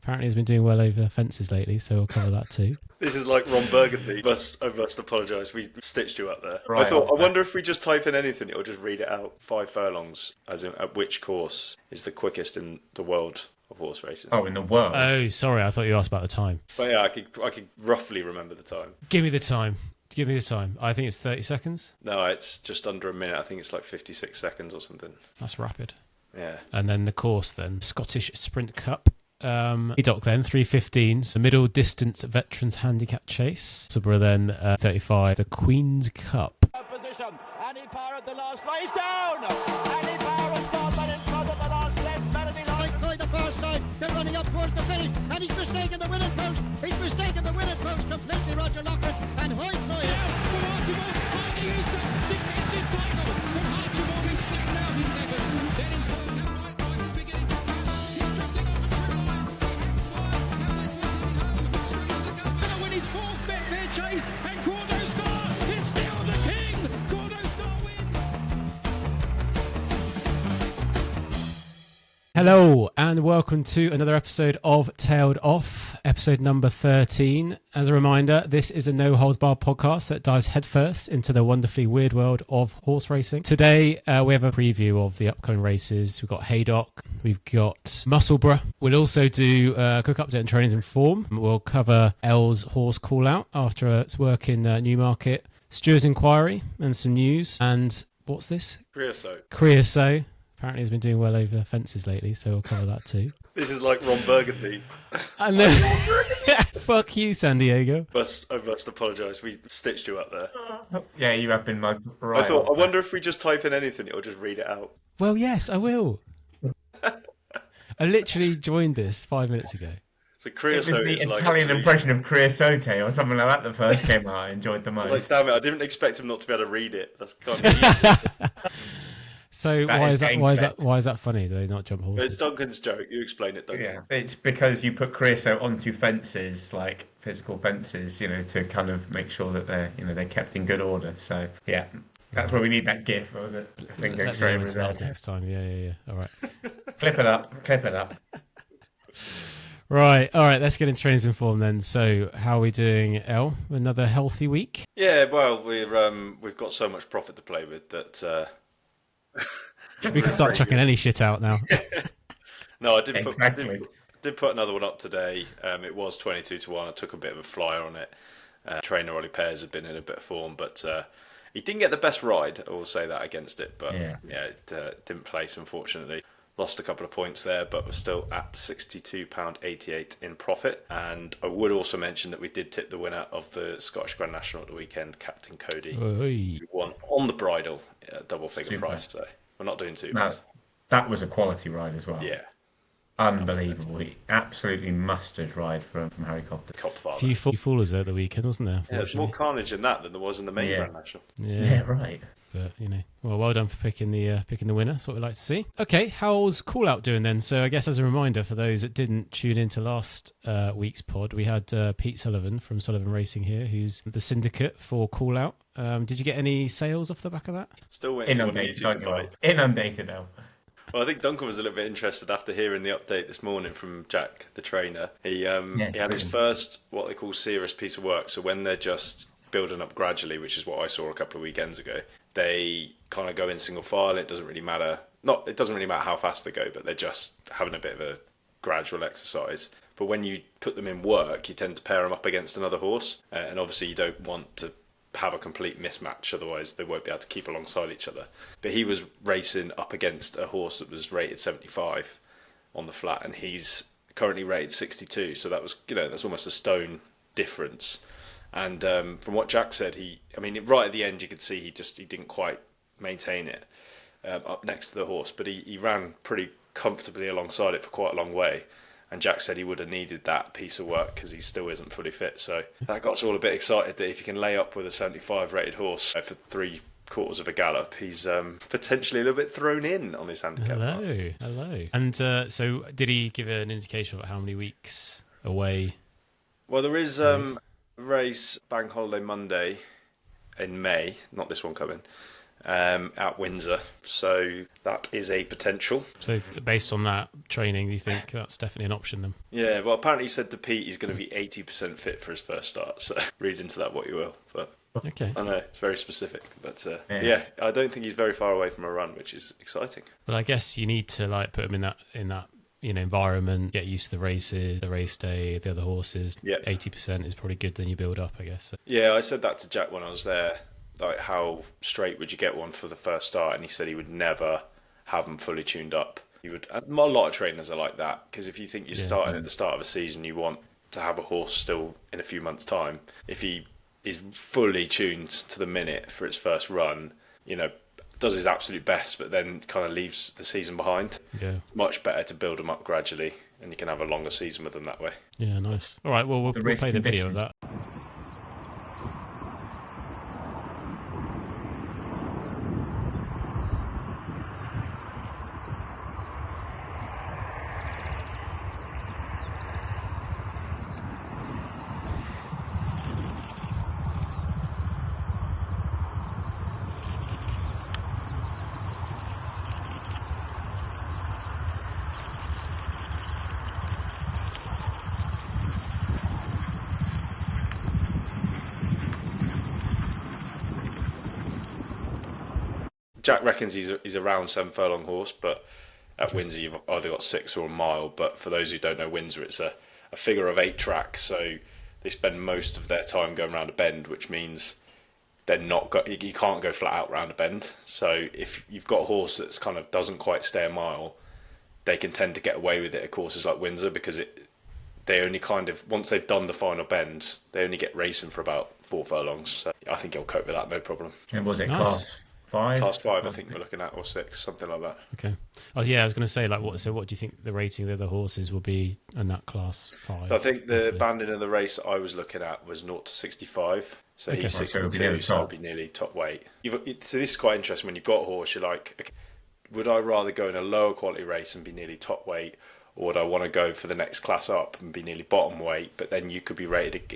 Apparently he's been doing well over fences lately, so we'll cover that too. This is like Ron Burgundy. I must apologise. We stitched you up there. Right, I wonder if we just type in anything, it'll just read it out. 5 furlongs, as in at which course is the quickest in the world of horse racing. Oh, in the world? Oh, sorry, I thought you asked about the time. But yeah, I could roughly remember the time. Give me the time. I think it's 30 seconds. No, it's just under a minute. I think it's like 56 seconds or something. That's rapid. Yeah. And then the course then, Scottish Sprint Cup. Haydock then, 3:15. So middle distance veterans handicap chase. Musselburgh then, 35. The Queen's Cup. Position. Annie Power at the last race down. Annie Power has gone in front of the last left. Melody Light by the first time. They're running up towards the finish. And he's mistaken the winning post. He's mistaken the winning post completely, Roger Lockwood. And Hoyt from Archibald. Hardy is the defensive title. From Archibald, he's flattened out in second. Then in third. Now White Boy is beginning to come. He's drifting off a true line. He's flying. Now this was coming home. Gonna win his 4th Betfair chase. And Cordo Star is still the king. Cordo Star wins. Hello and welcome to another episode of Tailed Off, episode number 13. As a reminder, this is a no-holds-barred podcast that dives headfirst into the wonderfully weird world of horse racing. Today, we have a preview of the upcoming races. We've got Haydock, we've got Musselburgh. We'll also do a quick update on trainings and form. We'll cover Elle's horse call-out after its work in Newmarket, Stewards Enquiry and some news. And what's this? Creosote. Apparently he's been doing well over fences lately, so we'll cover that too. This is like Ron Burgundy. And then, fuck you, San Diego. I must apologise. We stitched you up there. Yeah, you have been mugged. Right. I wonder if we just type in anything, it'll just read it out. Well, yes, I will. I literally joined this 5 minutes ago. So It was creosote the is like Italian impression of creosote or something like that that first came out I enjoyed the I was most. like, damn it! I didn't expect him not to be able to read it. That's kind of So That why is is that funny? Do they not jump horses? It's Duncan's joke. You explain it, Duncan. Yeah, it's because you put creosote onto fences, like physical fences, to kind of make sure that they're kept in good order. So yeah, that's where we need that GIF, was it? Finger Let me straight know with when to that. laugh next time. Yeah. All right. Clip it up. Right. All right. Let's get into trainings and form then. So how are we doing, Elle? Another healthy week? Yeah, well, we've got so much profit to play with that. We can start chucking any shit out now. No, I did Exactly. put another one up today. It was 22-1. I took a bit of a flyer on it. Trainer Ollie Pears had been in a bit of form, but he didn't get the best ride. I will say that against it, but it didn't place, unfortunately. Lost a couple of points there, but we're still at £62.88 in profit. And I would also mention that we did tip the winner of the Scottish Grand National at the weekend, Captain Cody, Oi. who won on the bridle, double figure Super. price. So we're not doing too Now, bad. that was a quality ride as well. Yeah, Unbelievable. Absolutely mustard ride from Harry Copter. Cop father. Few foolers at the weekend, wasn't there? Yeah, there's more Unfortunately. carnage in that than there was in the main Yeah. Grand National. Yeah, right. But well done for picking the winner. That's what we like to see. Okay, how's Call Out doing then? So I guess as a reminder for those that didn't tune into last week's pod, we had Pete Sullivan from Sullivan Racing here, who's the syndicate for Call Out. Did you get any sales off the back of that? Still waiting for one of you Inundated, to don't bite. you? Inundated, now. Well, I think Duncan was a little bit interested after hearing the update this morning from Jack, the trainer. He had his brilliant. first, what they call serious piece of work. So when they're just building up gradually, which is what I saw a couple of weekends ago, they kind of go in single file. It doesn't really matter. It doesn't really matter how fast they go, but they're just having a bit of a gradual exercise. But when you put them in work, you tend to pair them up against another horse. And obviously you don't want to have a complete mismatch, otherwise they won't be able to keep alongside each other. But he was racing up against a horse that was rated 75 on the flat, and he's currently rated 62, so that was that's almost a stone difference. And from what Jack said, right at the end you could see he didn't quite maintain it up next to the horse, but he ran pretty comfortably alongside it for quite a long way. And Jack said he would have needed that piece of work because he still isn't fully fit. So that got us all a bit excited that if you can lay up with a 75 rated horse for 3/4 of a gallop, he's potentially a little bit thrown in on his handicap. Hello. And so did he give an indication of how many weeks away? Well, there is race Bank Holiday Monday in May, not this one coming. at Windsor. So that is a potential. So based on that training, you think that's definitely an option then? Yeah, well, apparently he said to Pete he's going to be 80% fit for his first start. So read into that what you will. But Okay. I know it's very specific, but yeah, I don't think he's very far away from a run, which is exciting. Well, I guess you need to like put him in that environment, get used to the races, the race day, the other horses. Yeah. 80% is probably good. Then you build up, I guess. So, Yeah, I said that to Jack when I was there. Like, how straight would you get one for the first start? And he said he would never have them fully tuned up. He would. A lot of trainers are like that, because if you think you're starting at the start of a season, you want to have a horse still in a few months' time. If he is fully tuned to the minute for its first run, does his absolute best, but then kind of leaves the season behind. Yeah. Much better to build them up gradually, and you can have a longer season with them that way. Yeah, nice. All right, well, we'll play the video of that. Jack reckons he's around 7 furlong horse, but at Windsor you've either got 6 or a mile. But for those who don't know Windsor, it's a figure of 8 track, so they spend most of their time going around a bend, which means you can't go flat out round a bend. So if you've got a horse that's kind of doesn't quite stay a mile, they can tend to get away with it at courses like Windsor, because they only kind of, once they've done the final bend, they only get racing for about 4 furlongs. So I think he'll cope with that, no problem. And was it Nice. class 5? Class 5, I think we're looking at, or 6, something like that. Okay. Oh yeah, I was going to say, like, what do you think the rating of the other horses will be in that class 5? I think the roughly? banding of the race I was looking at was 0 to 65. So Okay. he's So it'll be 62, near the so it'll top. be nearly top weight. So this is quite interesting. When you've got a horse, you're like, okay, would I rather go in a lower quality race and be nearly top weight, or would I want to go for the next class up and be nearly bottom weight? But then you could be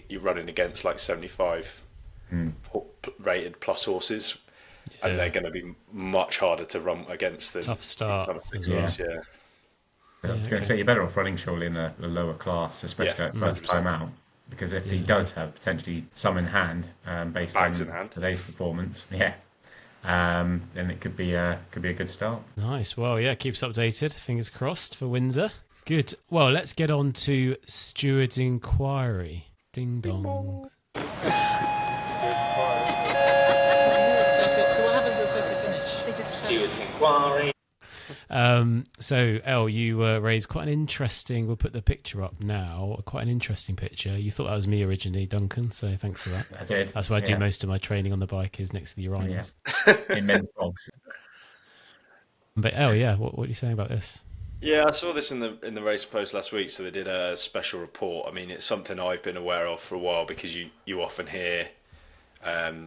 you're running against like 75 rated plus horses, and they're going to be much harder to run against than Tough start kind of as 60s, well. yeah. I was going to say you're better off running surely in a lower class, especially at first time out, because if he does have potentially some in hand, based Bags on in hand. today's performance, then it could be a good start. Nice. Well, yeah, keeps updated. Fingers crossed for Windsor. Good. Well, let's get on to Stewards Enquiry. Ding dong. So what happens at the photo finish? Stewards Enquiry. So, Elle, you raised quite an interesting, we'll put the picture up now, quite an interesting picture. You thought that was me originally, Duncan, so thanks for that. I did. That's why I do most of my training on the bike, is next to the urinals. In men's bogs. But Elle, yeah, what are you saying about this? Yeah, I saw this in the race post last week. So they did a special report. I mean, it's something I've been aware of for a while, because you often hear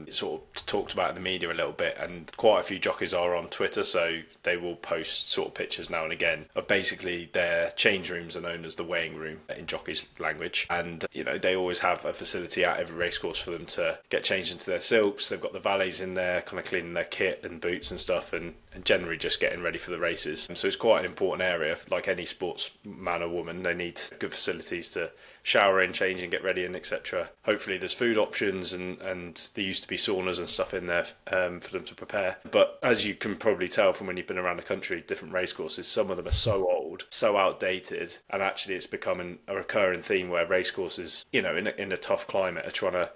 sort of talked about in the media a little bit, and quite a few jockeys are on Twitter, so they will post sort of pictures now and again of basically their change rooms are known as the weighing room in jockeys language, and they always have a facility at every racecourse for them to get changed into their silks. They've got the valets in there kind of cleaning their kit and boots and stuff, and generally just getting ready for the races. And so it's quite an important area. Like any sportsman or woman, they need good facilities to shower in, change and get ready in, etc. Hopefully there's food options, and there used to be saunas and stuff in there for them to prepare. But as you can probably tell from when you've been around the country, different racecourses, some of them are so old, so outdated, and actually it's becoming a recurring theme where racecourses, in a tough climate, are trying to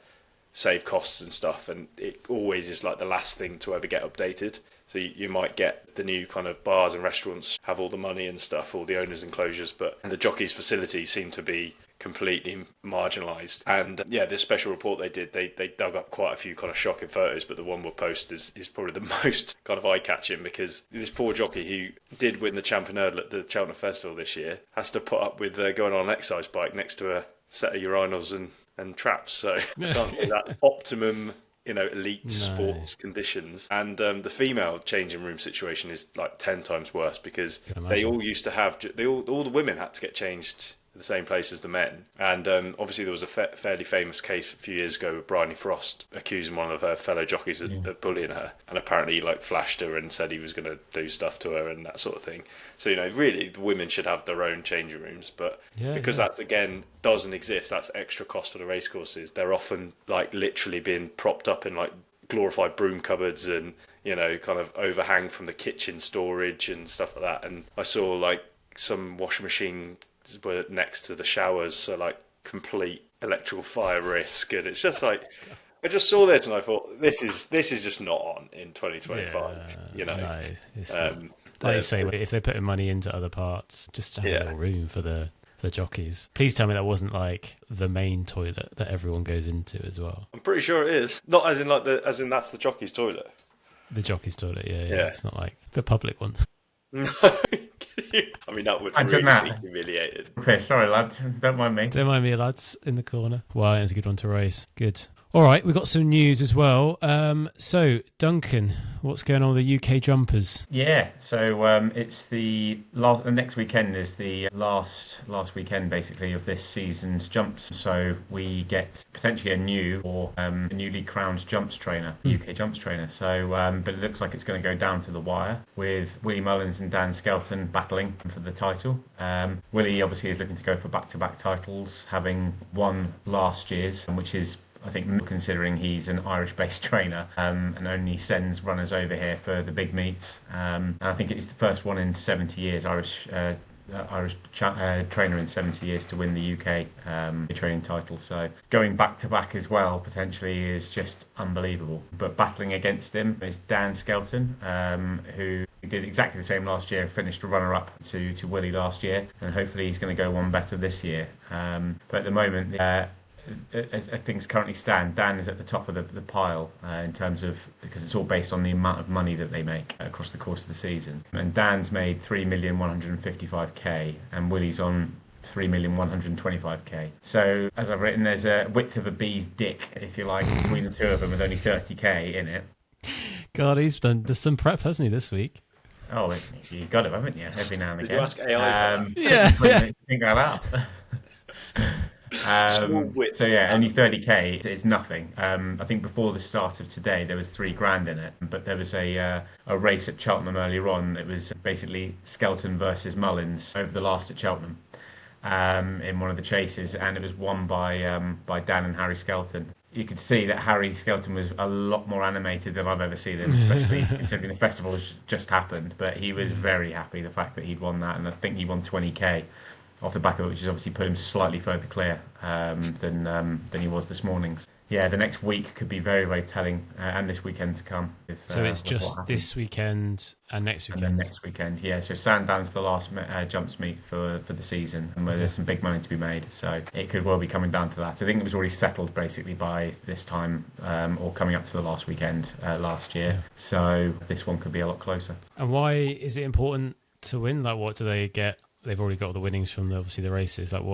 save costs and stuff, and it always is like the last thing to ever get updated. So you might get the new kind of bars and restaurants have all the money and stuff, all the owners' enclosures, but the jockeys' facilities seem to be completely marginalised. And this special report they did, they dug up quite a few kind of shocking photos, but the one we'll post is probably the most kind of eye-catching, because this poor jockey who did win the Champion Hurdle at the Cheltenham Festival this year has to put up with going on an exercise bike next to a set of urinals and traps, so can't get that optimum elite sports conditions. And the female changing room situation is like 10 times worse, because they all used to have all the women had to get changed the same place as the men. And obviously there was a fairly famous case a few years ago with Bryony Frost accusing one of her fellow jockeys of bullying her, and apparently he like flashed her and said he was going to do stuff to her and that sort of thing. So really the women should have their own changing rooms, but because that's again doesn't exist, that's extra cost for the racecourses. They're often like literally being propped up in like glorified broom cupboards and kind of overhang from the kitchen storage and stuff like that. And I saw like some washing machines were next to the showers, so like complete electrical fire risk. And it's just like I just saw this and I thought this is just not on in 2025. No, it's not. Like you say, if they're putting money into other parts, just to have a little room for the jockeys. Please tell me that wasn't like the main toilet that everyone goes into as well. I'm pretty sure it is. Not as in like as in that's the jockey's toilet. The jockey's toilet, yeah. It's not like the public one. No. I mean, that would really be humiliated. Okay, sorry, lads. Don't mind me. Don't mind me, lads, in the corner. Wow, it was a good one to race. Good. All right, we've got some news as well. So, Duncan, what's going on with the UK jumpers? Yeah, so it's the next weekend is the last weekend, basically, of this season's jumps. So we get potentially a newly crowned jumps trainer, UK jumps trainer. So, but it looks like it's going to go down to the wire with Willie Mullins and Dan Skelton battling for the title. Willie obviously is looking to go for back-to-back titles, having won last year's, which is, I think, considering he's an Irish-based trainer and only sends runners over here for the big meets. And I think it's the first one in 70 years, Irish trainer in 70 years to win the UK training title. So going back-to-back as well, potentially, is just unbelievable. But battling against him is Dan Skelton, who did exactly the same last year, finished a runner-up to Willie last year, and hopefully he's going to go one better this year. But at the moment, as things currently stand, Dan is at the top of the pile in terms of, because it's all based on the amount of money that they make across the course of the season. And Dan's made 3,155,000 and Willie's on 3,125,000. So as I've written, there's a width of a bee's dick, if you like, between the two of them, with only 30,000 in it. God, he's done some prep, hasn't he, this week? Oh, you got it, haven't you? Every now and again. Did you ask AI for that? Think out loud. So yeah, only 30,000 is nothing. I think before the start of today there was $3,000 in it, but there was a race at Cheltenham earlier on. It was basically Skelton versus Mullins over the last at Cheltenham in one of the chases, and it was won by Dan and Harry Skelton. You could see that Harry Skelton was a lot more animated than I've ever seen him, especially considering the festival has just happened. But he was very happy, the fact that he'd won that, and I think he won 20,000 off the back of it, which has obviously put him slightly further clear than he was this morning. Yeah, the next week could be very, very telling, and this weekend to come. So it's just this weekend and next weekend? And then next weekend, yeah. So Sandown's the last jumps meet for the season, and where there's some big money to be made. So it could well be coming down to that. I think it was already settled basically by this time, or coming up to the last weekend last year. Yeah. So this one could be a lot closer. And why is it important to win? Like, what do they get? They've already got all the winnings from obviously the races. Like,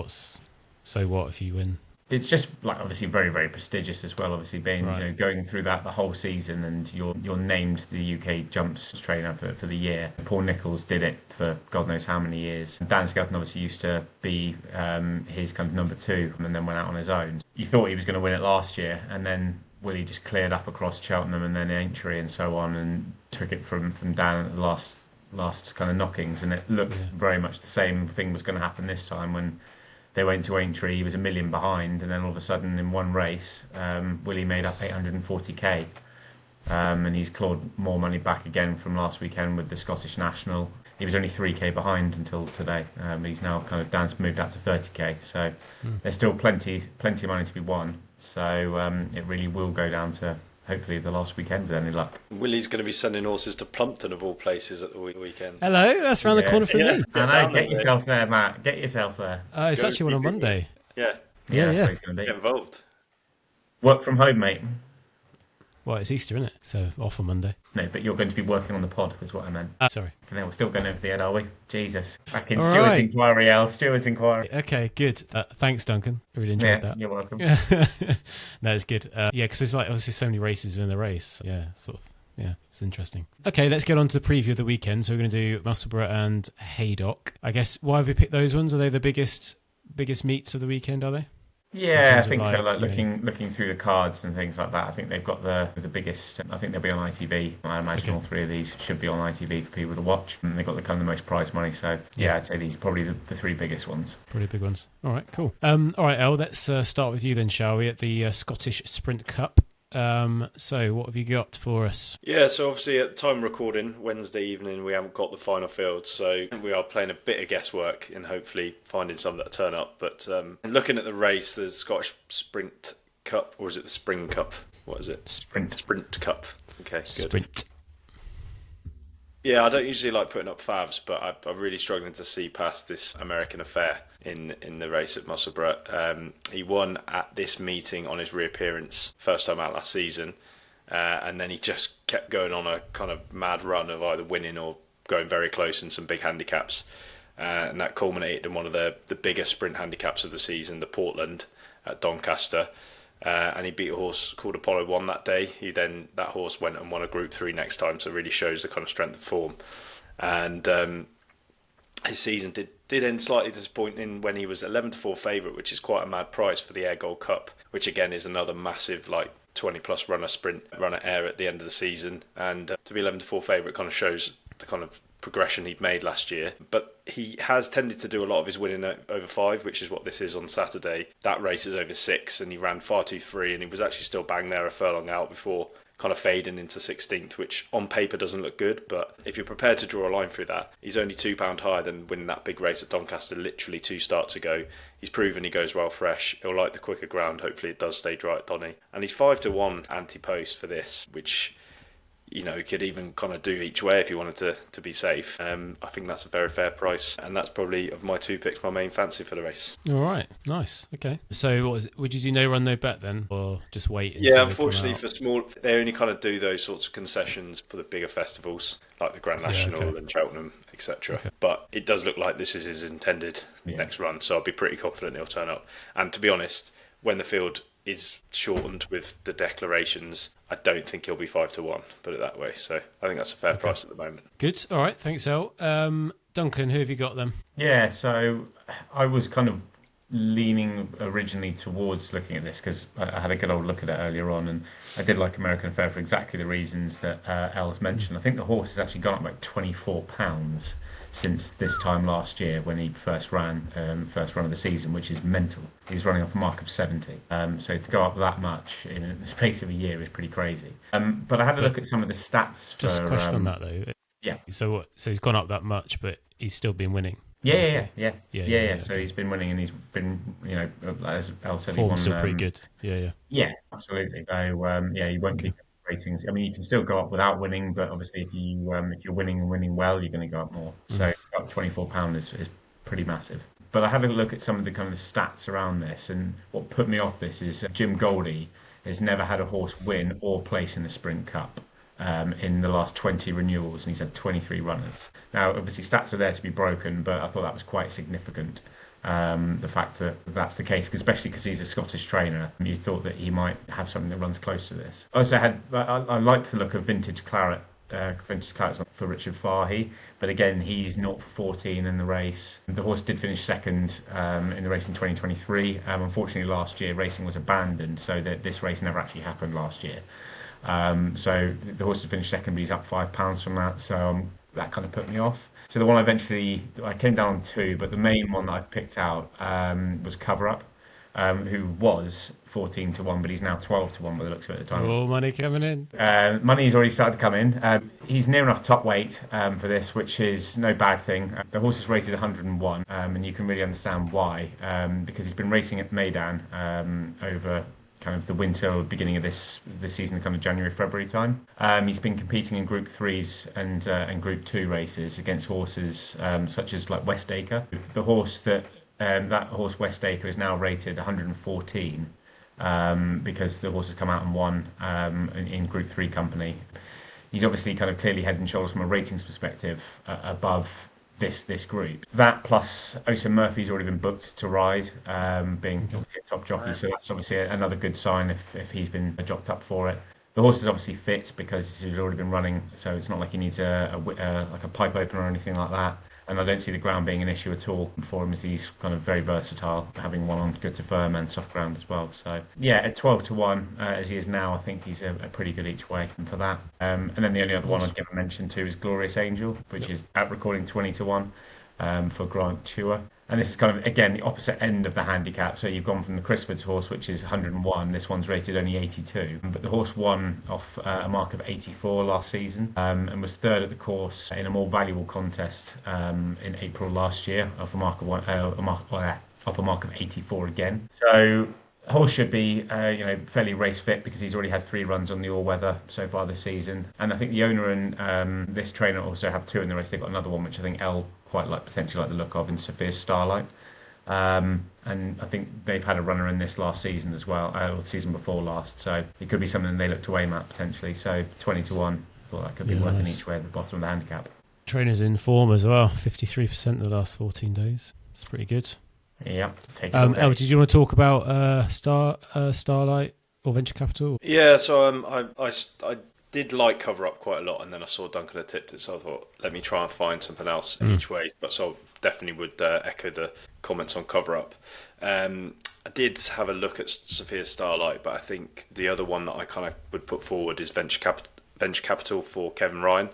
so what if you win? It's just like obviously very, very prestigious as well. Obviously being going through that the whole season, and you're named the UK jumps trainer for the year. Paul Nicholls did it for God knows how many years. Dan Skelton obviously used to be his kind of number two, and then went out on his own. You thought he was going to win it last year, and then Willie just cleared up across Cheltenham and then Aintree and so on, and took it from Dan at the last kind of knockings, and it looked very much the same thing was going to happen this time when they went to Aintree. He was $1 million behind, and then all of a sudden in one race, Willie made up 840,000, and he's clawed more money back again from last weekend with the Scottish National. He was only 3,000 behind until today. He's now kind of down, moved out to 30,000, so there's still plenty of money to be won. So it really will go down to hopefully the last weekend with any luck. Willie's going to be sending horses to Plumpton of all places at the weekend. Hello, that's around the corner for me. I know, get yourself there, Matt. Get yourself there. It's actually one on Monday. Yeah. That's where he's going to be. Get involved. Work from home, mate. Well, it's Easter, isn't it? So off on Monday. No, but you're going to be working on the pod, is what I meant. Sorry. And then we're still going over the head, are we? Jesus. Back in Stewards Enquiry, Stewards Enquiry. Okay, good. Thanks, Duncan. I really enjoyed that. You're welcome. No, it's good. Because there's like obviously so many races in the race. Yeah, sort of. Yeah, it's interesting. Okay, let's get on to the preview of the weekend. So we're going to do Musselburgh and Haydock. I guess, why have we picked those ones? Are they the biggest biggest meets of the weekend, are they? Yeah, I think so. Like looking through the cards and things like that, I think they've got the biggest. I think they'll be on ITV. I imagine all three of these should be on ITV for people to watch. And they've got the kind of the most prize money. So yeah, I'd say these are probably the three biggest ones. Pretty big ones. All right, cool. All right, Elle, let's start with you then, shall we? At the Scottish Sprint Cup. So what have you got for us? Yeah, so obviously at the time of recording, Wednesday evening, we haven't got the final field, so we are playing a bit of guesswork in hopefully finding some that turn up. But looking at the race, the Scottish Sprint Cup, or is it the Spring Cup? What is it? Sprint Cup. Okay, good. Sprint. Yeah, I don't usually like putting up favs, but I'm really struggling to see past this American affair in the race at Musselburgh. He won at this meeting on his reappearance, first time out last season, and then he just kept going on a kind of mad run of either winning or going very close in some big handicaps, and that culminated in one of the biggest sprint handicaps of the season, the Portland at Doncaster. And he beat a horse called Apollo 1 that day. That horse went and won a Group 3 next time, so it really shows the kind of strength of form. And his season did end slightly disappointing when he was 11-4 favourite, which is quite a mad price for the Ayr Gold Cup, which again is another massive 20 plus runner Ayr at the end of the season. And to be 11-4 favourite kind of shows the kind of progression he'd made last year, but he has tended to do a lot of his winning over 5, which is what this is on Saturday. That race is over 6, and he ran far too free, and he was actually still bang there a furlong out before kind of fading into 16th, which on paper doesn't look good, but if you're prepared to draw a line through that, he's only £2 higher than winning that big race at Doncaster literally 2 starts ago. He's proven he goes well fresh. He'll like the quicker ground. Hopefully it does stay dry at Donny, and he's 5-1 anti-post for this, which he could even kind of do each way if he wanted to be safe. I think that's a very fair price, and that's probably, of my 2 picks, my main fancy for the race. All right, nice. Okay, so what was it? Would you do no run, no bet then, or just wait? Yeah, unfortunately for small, they only kind of do those sorts of concessions for the bigger festivals like the Grand National and Cheltenham, etc. Okay. But it does look like this is his intended next run, so I'll be pretty confident he'll turn up. And to be honest, when the field is shortened with the declarations, I don't think he'll be 5-1, put it that way. So I think that's a fair price at the moment. Good. All right. Thanks, El. Duncan, who have you got then? Yeah, so I was kind of leaning originally towards looking at this because I had a good old look at it earlier on, and I did like American Affair for exactly the reasons that El's mentioned. I think the horse has actually gone up like £24 since this time last year when he first ran of the season, which is mental. He was running off a mark of 70. So to go up that much in the space of a year is pretty crazy. But I had a look at some of the stats. Just a question on that though. Yeah. So he's gone up that much, but he's still been winning. Yeah. So okay. He's been winning, and he's been, as El said, form's he won, still pretty good. Yeah, absolutely. So he won't be ratings. I mean, you can still go up without winning, but obviously, if you're winning and winning well, you're going to go up more. So up £24 is pretty massive. But I had a look at some of the kind of stats around this, and what put me off this is Jim Goldie has never had a horse win or place in the Sprint Cup in the last 20 renewals, and he's had 23 runners. Now, obviously, stats are there to be broken, but I thought that was quite significant. The fact that that's the case, especially because he's a Scottish trainer, you thought that he might have something that runs close to this. I also I liked the look of Vintage Claret. Vintage Claret's for Richard Fahey, but again, he's 0-14 in the race. The horse did finish second in the race in 2023. Unfortunately, last year racing was abandoned, so that this race never actually happened last year. So the horse had finished second, but he's up £5 from that, so that kind of put me off. So the one I came down on 2, but the main one that I picked out was Cover Up, who was 14-1, but he's now 12-1 by the looks of it at the time. Oh, money coming in. Money's already started to come in. He's near enough top weight for this, which is no bad thing. The horse is rated 101, and you can really understand why, because he's been racing at Meydan over kind of the winter, beginning of this season, kind of January, February time. He's been competing in Group 3s and Group 2 races against horses such as like Westacre. The horse that horse Westacre is now rated 114 because the horse has come out and won in Group 3 company. He's obviously kind of clearly head and shoulders from a ratings perspective above this group. That plus Osa Murphy's already been booked to ride, being obviously a top jockey, so that's obviously another good sign if he's been jocked up for it. The horse is obviously fit because he's already been running, so it's not like he needs like a pipe opener or anything like that. And I don't see the ground being an issue at all for him, as he's kind of very versatile, having one on good to firm and soft ground as well. So yeah, at 12-1 as he is now, I think he's a pretty good each way for that. And then the only other one I'd give a mention to is Glorious Angel, which is at recording 20-1 for Grant Chua. And this is kind of, again, the opposite end of the handicap. So you've gone from the Crisford's horse, which is 101. This one's rated only 82. But the horse won off a mark of 84 last season and was third at the course in a more valuable contest in April last year off a mark of 84 again. So the horse should be, fairly race fit because he's already had 3 runs on the all-weather so far this season. And I think the owner and this trainer also have 2 in the race. They've got another one, which I think potentially like the look of, in Sophia's Starlight. And I think they've had a runner in this last season as well, or the season before last. So it could be something they look to aim at potentially. So 20-1, I thought that could be working each way at the bottom of the handicap. Trainer's in form as well, 53% in the last 14 days. It's pretty good. Yeah, take it did you want to talk about Starlight or Venture Capital? Yeah, so I did like Cover Up quite a lot, and then I saw Duncan had tipped it, so I thought, let me try and find something else in each way. But so definitely would echo the comments on Cover Up. I did have a look at Sophia's Starlight, but I think the other one that I kind of would put forward is Venture Capital for Kevin Ryan.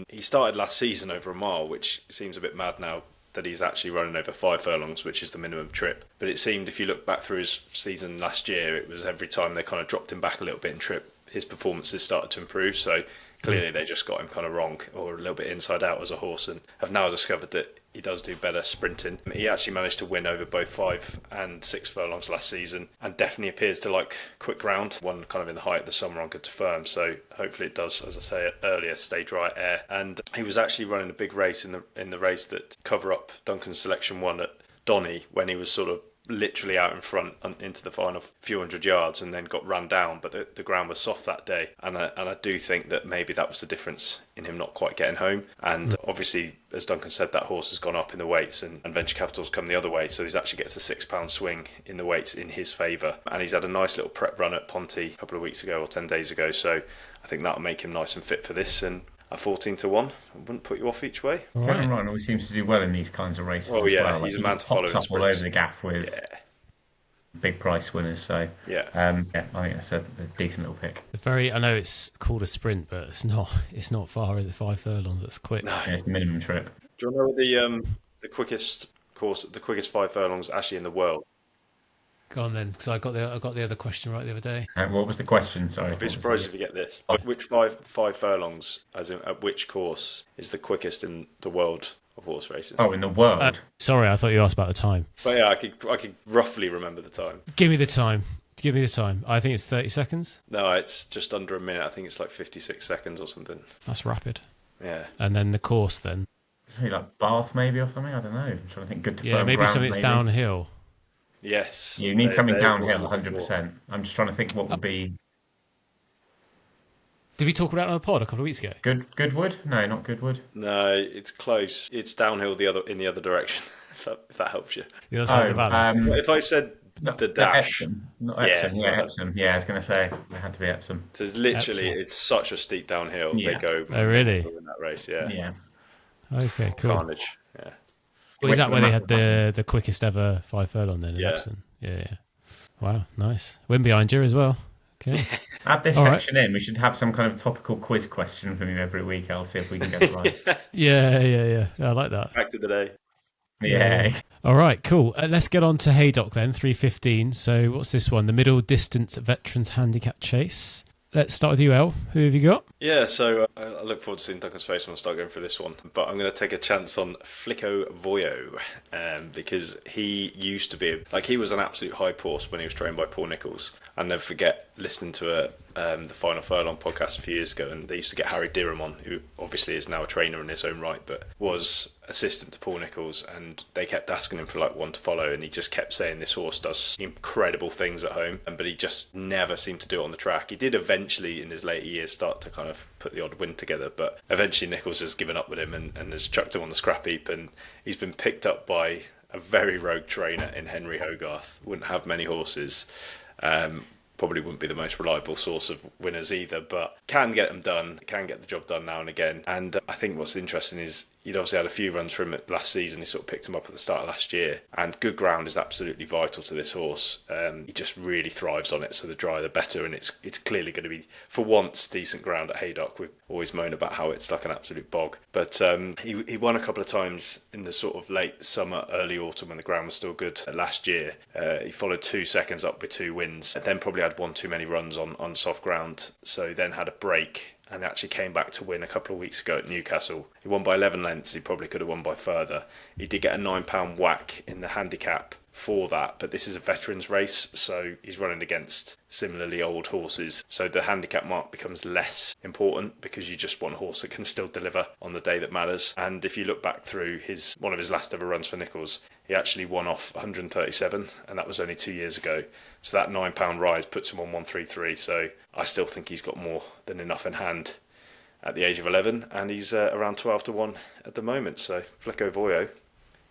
He started last season over a mile, which seems a bit mad now that he's actually running over 5 furlongs, which is the minimum trip. But it seemed, if you look back through his season last year, it was every time they kind of dropped him back a little bit in trip, his performances started to improve. So clearly they just got him kind of wrong, or a little bit inside out as a horse, and have now discovered that he does do better sprinting. He actually managed to win over both 5 and 6 furlongs last season, and definitely appears to like quick ground, one kind of in the height of the summer on good to firm. So hopefully it does, as I say earlier, stay dry air. And he was actually running a big race in the race that Cover Up Duncan's selection won at Donny, when he was sort of literally out in front into the final few hundred yards, and then got run down, but the ground was soft that day, and I do think that maybe that was the difference in him not quite getting home. And obviously, as Duncan said, that horse has gone up in the weights, and Venture Capital's come the other way, so he actually gets a £6 swing in the weights in his favour. And he's had a nice little prep run at Ponty a couple of weeks ago or 10 days ago, so I think that'll make him nice and fit for this. And a 14-1, I wouldn't put you off each way. Kevin Ryan always seems to do well in these kinds of races. Oh yeah, as well. he's a man to follow. He pops up all over the gaff with big price winners. So I think that's a decent little pick. I know it's called a sprint, but it's not far, is it? 5 furlongs, that's quick. No. Yeah, it's the minimum trip. Do you know the quickest 5 furlongs actually in the world? Go on then, because I got the other question right the other day. What was the question? Sorry. I'd be surprised if you get this. Which five furlongs, as in at which course, is the quickest in the world of horse racing? Oh, in the world? Sorry, I thought you asked about the time. But yeah, I could roughly remember the time. Give me the time. I think it's 30 seconds. No, it's just under a minute. I think it's like 56 seconds or something. That's rapid. Yeah. And then the course then? Say like Bath maybe or something? I don't know. I'm trying to think. Good to maybe ground, something that's downhill. Yes. You need something downhill, 100%. I'm just trying to think what would be... Did we talk about it on the pod a couple of weeks ago? Goodwood? No, not Goodwood. No, it's close. It's downhill in the other direction, if that helps you. The other side of the valley. If I said the dash... Epsom. Not Epsom. Yeah, Epsom. Yeah, I was going to say, it had to be Epsom. So it's literally, it's such a steep downhill. Yeah. They go... Oh, really? In that race, yeah. Yeah. Okay, cool. Carnage, yeah. Well, is that where they had the quickest ever 5 furlong then in Epsom? Yeah. Wow, nice. Win behind you as well. Okay. Add this section in. We should have some kind of topical quiz question from you every week, I'll see if we can get it right. Yeah. I like that. Back to the day. Yeah. All right, cool. Let's get on to Haydock then, 3:15. So what's this one? The Middle Distance Veterans Handicap Chase. Let's start with you, El. Who have you got? Yeah, so I look forward to seeing Duncan's face when I start going through this one. But I'm going to take a chance on Flicko Voyo because he used to be... he was an absolute hype horse when he was trained by Paul Nicholls. I'll never forget listening to the Final Furlong podcast a few years ago, and they used to get Harry Dirham on, who obviously is now a trainer in his own right, but was assistant to Paul Nicholls, and they kept asking him for one to follow, and he just kept saying this horse does incredible things at home, but he just never seemed to do it on the track. He did eventually in his later years start to kind of put the odd win together, but eventually Nicholls has given up with him and has chucked him on the scrap heap, and he's been picked up by a very rogue trainer in Henry Hogarth. Wouldn't have many horses. Probably wouldn't be the most reliable source of winners either, but can get them done, can get the job done now and again. And I think what's interesting is He'd obviously had a few runs from him last season. He sort of picked him up at the start of last year. And good ground is absolutely vital to this horse. He just really thrives on it. So the drier, the better. And it's clearly going to be, for once, decent ground at Haydock. We've always moaned about how it's like an absolute bog. But he won a couple of times in the sort of late summer, early autumn when the ground was still good last year. He followed 2 seconds up with 2 wins. And then probably had one too many runs on soft ground. So then had a break. And actually came back to win a couple of weeks ago at Newcastle. He won by 11 lengths. He probably could have won by further. He did get a £9 whack in the handicap for that, but this is a veterans race, so he's running against similarly old horses. So the handicap mark becomes less important because you just want a horse that can still deliver on the day that matters. And if you look back through one of his last ever runs for Nicholls, he actually won off 137, and that was only 2 years ago. So that £9 rise puts him on 133. So I still think he's got more than enough in hand at the age of 11, and he's around 12 to 1 at the moment. So Flecko Voyo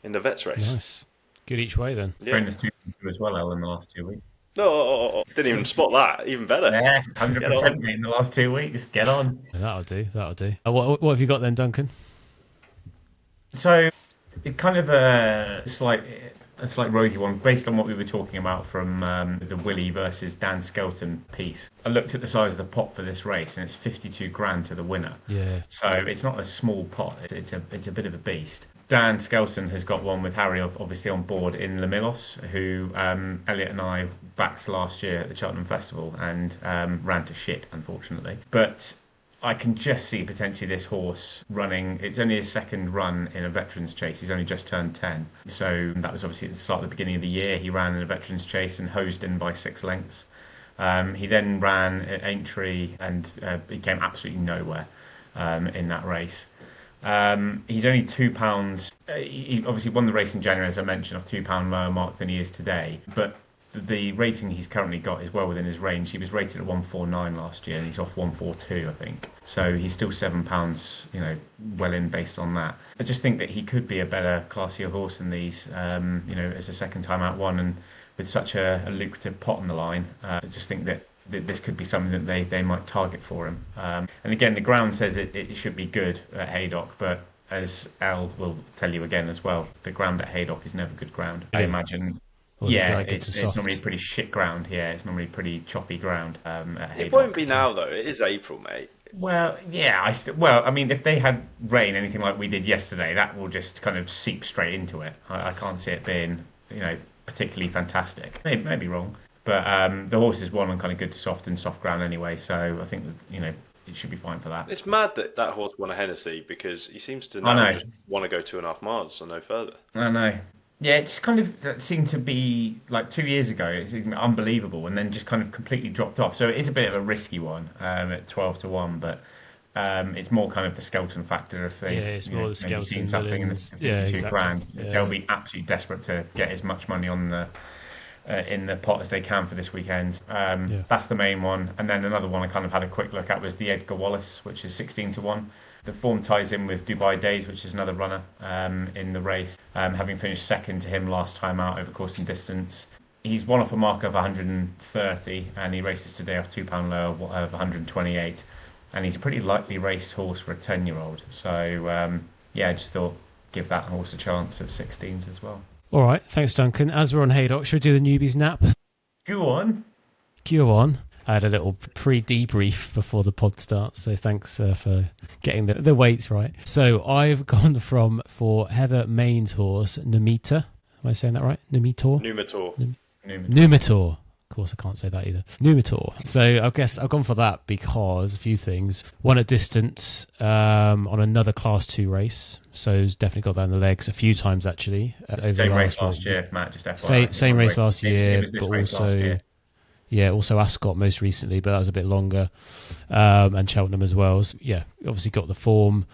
in the vets race. Nice. Good each way then. Yeah. Trainers 2 as well, Al, in the last 2 weeks. Oh, didn't even spot that. Even better. Yeah, 100% in the last 2 weeks. Get on. That'll do. What have you got then, Duncan? So, it kind of a slight roguey one, based on what we were talking about from the Willie versus Dan Skelton piece. I looked at the size of the pot for this race, and it's 52 grand to the winner. Yeah. So it's not a small pot. It's a bit of a beast. Dan Skelton has got one with Harry obviously on board in Lamilos, who Elliot and I backed last year at the Cheltenham Festival and ran to shit, unfortunately. But I can just see potentially this horse running. It's only his second run in a veterans chase. He's only just turned 10. So that was obviously at the start of the beginning of the year. He ran in a veterans chase and hosed in by 6 lengths. He then ran at Aintree and he came absolutely nowhere in that race. He's only £2. He obviously won the race in January, as I mentioned, off £2 lower mark than he is today. But the rating he's currently got is well within his range. He was rated at 149 last year, and he's off 142, I think. So he's still £7, well in based on that. I just think that he could be a better, classier horse than these, as a second time out one, and with such a lucrative pot on the line. I just think that this could be something that they might target for him. And again, the ground says it should be good at Haydock, but as Al will tell you again as well, the ground at Haydock is never good ground. I imagine. It's normally pretty shit ground. Yeah, it's normally pretty choppy ground at Haydock. It won't be now, though. It is April, mate. Well, yeah. I mean, if they had rain, anything like we did yesterday, that will just kind of seep straight into it. I can't see it being, particularly fantastic. Maybe wrong. But the horse is one and kind of good to soft ground anyway, so I think that, it should be fine for that. It's mad that horse won a Hennessy because he seems to now just want to go 2.5 miles or no further. I know. Yeah, it just kind of seemed to be like 2 years ago. It's unbelievable, and then just kind of completely dropped off. So it is a bit of a risky one at 12 to 1, but it's more kind of the Skelton factor of thing. Yeah, it's more the Skelton. Seen something in the 52 grand. Yeah. They'll be absolutely desperate to get as much money on the in the pot as they can for this weekend. That's the main one. And then another one I kind of had a quick look at was the Edgar Wallace, which is 16 to 1. The form ties in with Dubai Days, which is another runner in the race, having finished second to him last time out over course and distance. He's won off a mark of 130, and he races today off £2 lower of 128. And he's a pretty lightly raced horse for a 10-year-old. So, I just thought give that horse a chance at 16s as well. All right, thanks, Duncan. As we're on Haydock, should we do the newbies nap? Go on. I had a little pre-debrief before the pod starts, so thanks for getting the weights right. So I've gone for Heather Main's horse, Numitor. Am I saying that right? Numitor. Of course, I can't say that either. Numitor. So I guess I've gone for that because a few things. One at distance on another Class 2 race. So he's definitely got that in the legs a few times, actually. Same race last year, Matt, just FYI. Same race last year, it was this but race also... last year. Yeah, also Ascot most recently, but that was a bit longer, and Cheltenham as well. So, obviously got the form,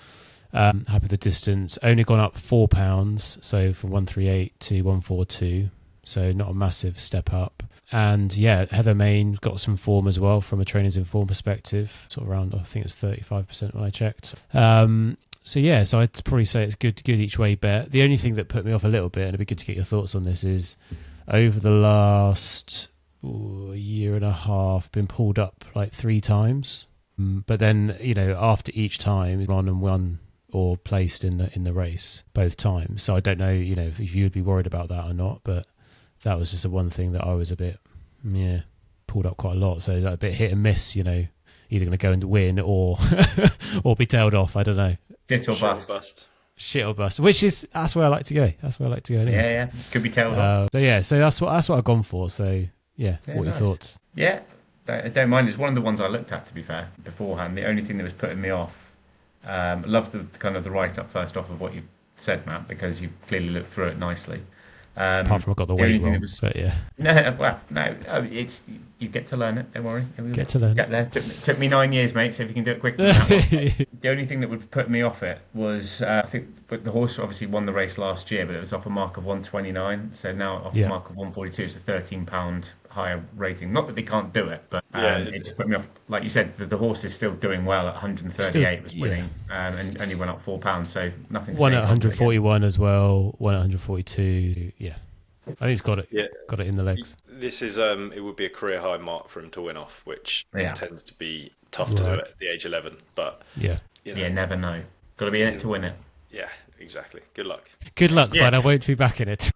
happy with the distance. Only gone up £4, so from 138 to 142, so not a massive step up. And Heather Main got some form as well from a trainers in form perspective, sort of around, I think it was 35% when I checked. So I'd probably say it's good each way bet. The only thing that put me off a little bit, and it'd be good to get your thoughts on this, is over the last a year and a half been pulled up like 3 times, but then after each time run and won or placed in the race both times. So I don't know, if you'd be worried about that or not, but that was just the one thing that I was a bit, pulled up quite a lot. So a bit hit and miss, either going to go and win or or be tailed off. I don't know. Shit or bust. Shit or bust, that's where I like to go. Anyway. Yeah, could be tailed off. So that's what I've gone for. So what are your thoughts? Yeah, I don't mind. It's one of the ones I looked at, to be fair, beforehand. The only thing that was putting me off, I love the kind of the write-up first off of what you said, Matt, because you clearly looked through it nicely. Apart from I got the weight wrong, but yeah. It's you get to learn it. Don't worry. Get to learn. Get there. Took me 9 years, mate. So if you can do it quicker than that. The only thing that would put me off it was I think, but the horse obviously won the race last year, but it was off a mark of 129. So now off a mark of 142, it's a £13 higher rating. Not that they can't do it, but it just put me off. Like you said, the horse is still doing well at 138. Was winning, and only went up £4. So nothing. One at 141 as well. One at 142. Yeah, I think he's got it. Yeah. Got it in the legs. This is it would be a career high mark for him to win off, which tends to be tough to do at the age 11. But never know. Got to be in it to win it. Yeah, exactly. Good luck. Good luck, but I won't be back in it.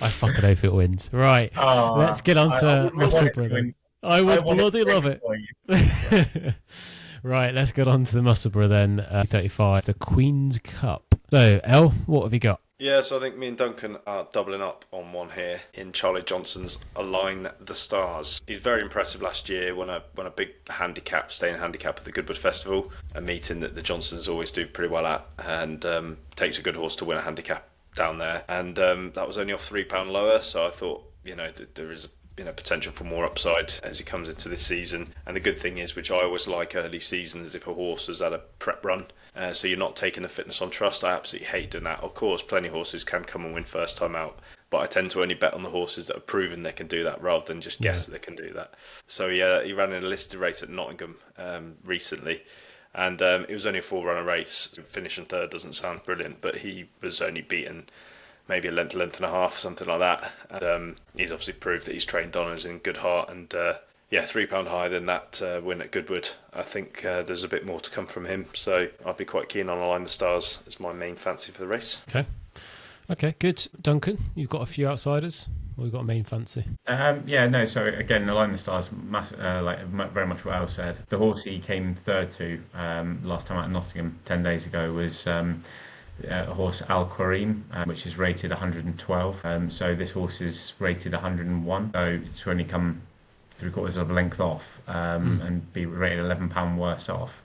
I fucking hope it wins. Right, let's get on to Musselburgh then. I would bloody love it. Right, let's get on to the Musselburgh then. 35, the Queen's Cup. So, El, what have you got? Yeah, so I think me and Duncan are doubling up on one here in Charlie Johnson's Align the Stars. He's very impressive last year, won a big handicap, staying handicap at the Goodwood Festival, a meeting that the Johnsons always do pretty well at, and takes a good horse to win a handicap down there. And that was only off £3 lower, so I thought, that there is potential for more upside as he comes into this season. And the good thing is, which I always like early seasons, if a horse has had a prep run, so you're not taking the fitness on trust. I absolutely hate doing that. Of course, plenty of horses can come and win first time out, but I tend to only bet on the horses that have proven they can do that rather than just guess that they can do that. So he ran in a listed race at Nottingham recently, and it was only a 4-runner race. Finishing third doesn't sound brilliant, but he was only beaten maybe a length and a half, something like that. And he's obviously proved that he's trained on and is in good heart. And £3 higher than that win at Goodwood. I think there's a bit more to come from him. So I'd be quite keen on Align the Stars as my main fancy for the race. Okay, good. Duncan, you've got a few outsiders, or you've got a main fancy? So again, Align the Stars, very much what Al said. The horse he came third to last time out in Nottingham 10 days ago was a horse Al Qareem, which is rated 112. So this horse is rated 101. So to only come 3/4 of a length off and be rated £11 worse off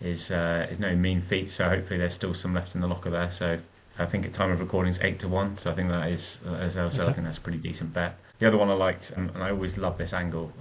is no mean feat. So hopefully there's still some left in the locker there. So I think at time of recording it's 8-1. So I think that is, as I said, I think that's a pretty decent bet. The other one I liked, and I always love this angle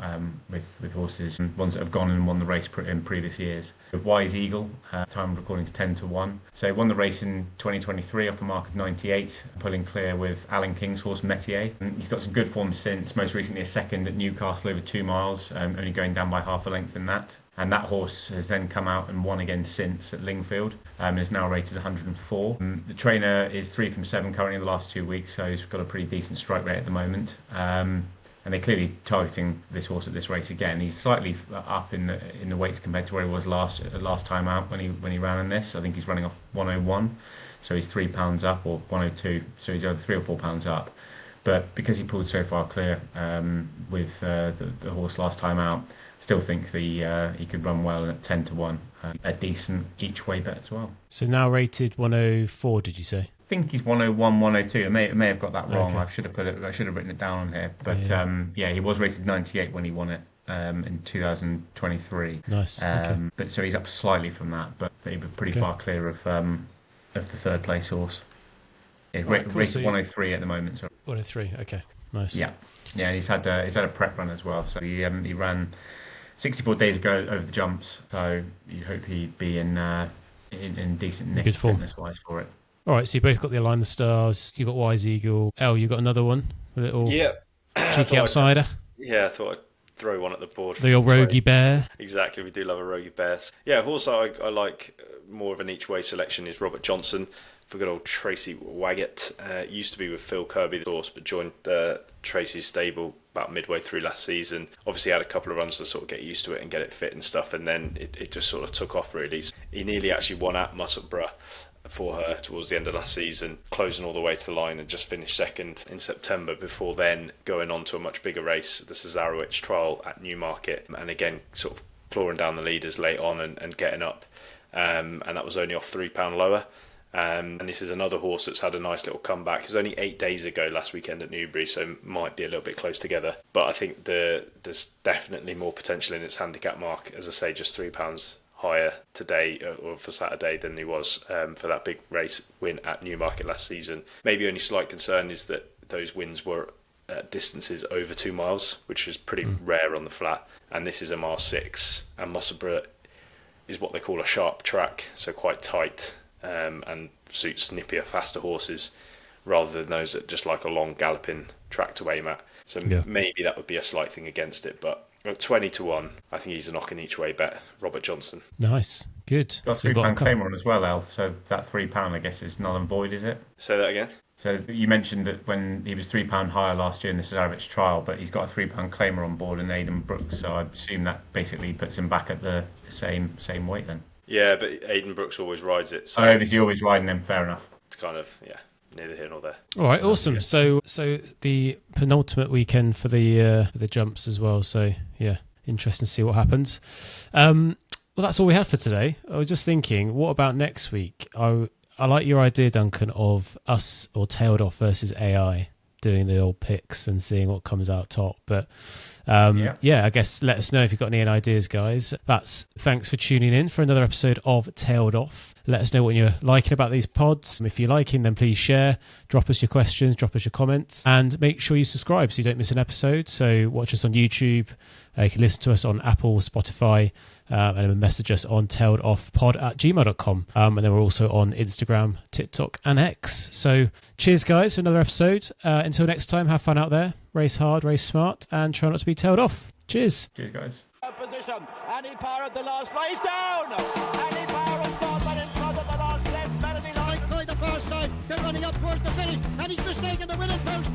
with horses, ones that have gone and won the race in previous years. The Wise Eagle, time of recording is 10-1. So he won the race in 2023 off a mark of 98, pulling clear with Alan King's horse Metier. And he's got some good form since, most recently a second at Newcastle over 2 miles, only going down by half a length in that. And that horse has then come out and won again since at Lingfield, and is now rated 104. The trainer is 3 from 7 currently in the last 2 weeks, so he's got a pretty decent strike rate at the moment. And they're clearly targeting this horse at this race again. He's slightly up in the weights compared to where he was last time out when he ran in this. I think he's running off 101, so he's £3 up, or 102, so he's over £3 or £4 up. But because he pulled so far clear with the horse last time out, still think he could run well at 10-1, a decent each way bet as well. So now rated 104, did you say? I think he's 101, 102. I may have got that wrong. Okay. I should have written it down on here. But he was rated 98 when he won it in 2023. Nice. Okay. But so he's up slightly from that, but he was pretty far clear of the third place horse. Yeah, rated 103 at the moment. Sorry. 103. Okay. Nice. Yeah. He's had a prep run as well. So he ran 64 days ago over the jumps, so you hope he'd be in decent nick fitness-wise for it. All right, so you both got the Align the Stars. You got Wise Eagle. El, you got another one, a little cheeky outsider. I thought I'd throw one at the board. The old Rogie Bear. Exactly, we do love a Rogie Bear. Yeah, a horse I like more of an each way selection is Robert Johnson. for good old Tracy Waggett. Used to be with Phil Kirby, the horse, but joined Tracy's stable about midway through last season. Obviously had a couple of runs to sort of get used to it and get it fit and stuff, and then it just sort of took off really. He nearly actually won at Musselburgh for her towards the end of last season, closing all the way to the line, and just finished second in September before then going on to a much bigger race, the Cesarewitz trial at Newmarket, and again sort of clawing down the leaders late on and getting up, and that was only off £3 lower. And this is another horse that's had a nice little comeback. It was only 8 days ago last weekend at Newbury, so might be a little bit close together. But I think there's definitely more potential in its handicap mark. As I say, just £3 higher today or for Saturday than he was for that big race win at Newmarket last season. Maybe only slight concern is that those wins were at distances over 2 miles, which is pretty rare on the flat. And this is a mile 6, and Musselburgh is what they call a sharp track, so quite tight. And suits snippier, faster horses rather than those that just like a long galloping track to aim at. So maybe that would be a slight thing against it. But at 20-1, I think he's a knocking each way bet. Robert Johnson. Nice. Good. Got a £3 claimer on as well, Al. So that £3, I guess, is null and void, is it? Say that again. So you mentioned that when he was £3 higher last year in the Cesarewitz trial, but he's got a £3 claimer on board in Aidan Brooks. So I assume that basically puts him back at the same weight then. Yeah, but Aidan Brooks always rides it. So is he always riding them? Fair enough. it's kind of, neither here nor there. All right, awesome. So the penultimate weekend for the jumps as well. So, yeah, interesting to see what happens. Well, that's all we have for today. I was just thinking, what about next week? I like your idea, Duncan, of us or Tailed Off versus AI doing the old picks and seeing what comes out top. But I guess let us know if you've got any ideas, guys. Thanks for tuning in for another episode of Tailed Off. Let us know what you're liking about these pods. If you're liking them, please share, drop us your questions, drop us your comments, and make sure you subscribe so you don't miss an episode. So watch us on YouTube. You can listen to us on Apple, Spotify, and then message us on tailedoffpod@gmail.com. And then we're also on Instagram, TikTok, and X. So cheers, guys, for another episode. Until next time, have fun out there. Race hard, race smart, and try not to be tailed off. Cheers. Cheers, guys. Position. Annie Power at the last flies down. Annie Power has gone but in front of the last left. Melody Light by the first time. They're running up towards the finish, and he's mistaken the winning post.